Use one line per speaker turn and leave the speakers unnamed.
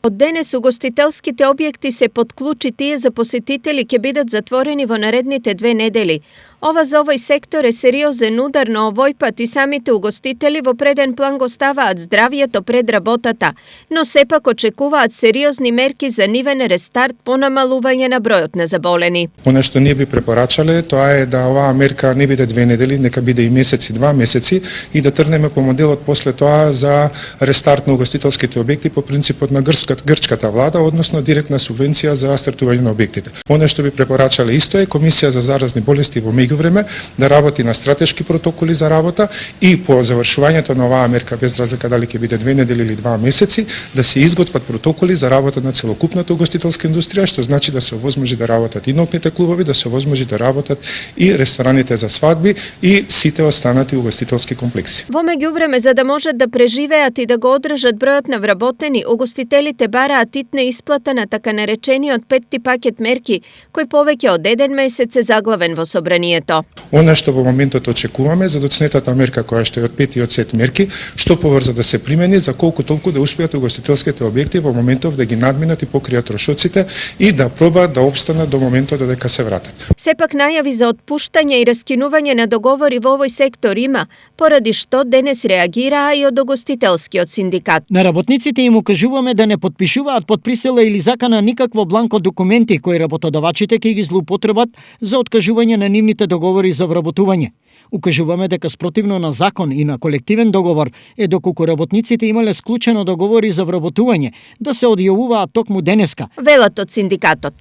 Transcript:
Од денес угостителските објекти се под клуч и тие за посетители ќе бидат затворени во наредните 2 недели. Ова за овој сектор е сериозен удар, но овој пат и самите угостители во преден план го ставаат здравието пред работата, но сепак очекуваат сериозни мерки за нивен рестарт по намалување на бројот на заболени.
Она што ние би препорачале тоа е да оваа мерка не биде 2 недели, нека биде и месеци, 2 месеци и да трнеме по моделот после тоа за рестарт на угостителските објекти по принципот на грчката влада, односно директна субвенција за стартување на објектите. Она што би препорачале исто е Комисија за заразни болести во меѓувреме да работи на стратешки протоколи за работа и по завршувањето на оваа мерка, без разлика дали ќе биде 2 недели или 2 месеци, да се изготват протоколи за работа на целокупната угостителска индустрија, што значи да се овозможи да работат и ноќните клубови, да се овозможи да работат и рестораните за свадби и сите останати угостителски комплекси.
Во меѓувреме, за да можат да преживеат и да го одржат бројот на вработени, угостителите бараат итна исплата на така наречениот 5-ти пакет мерки, кој повеќе од 1 месец е заглавен во собранието.
Она што во моментот очекуваме за доцнетата мерка која што е од 5-тиот сет мерки, што побрзо да се примени за колку толку да успеат угостителските објекти во моментов да ги надминат и покријат трошоците и да пробаат да опстанат до моментот додека се вратат.
Сепак најави за отпуштање и раскинување на договори во овој сектор има, поради што денес реагираа и од угостителскиот синдикат.
На работниците им укажуваме да не подпишуваат под присила или закана никакво бланко документи кои работодавачите ќе ги злоупотребат за откажување на нивните договори за вработување. Укажуваме дека спротивно на закон и на колективен договор е доколку работниците имале склучено договори за вработување да се одјавуваат токму денеска.
Велат од синдикатот.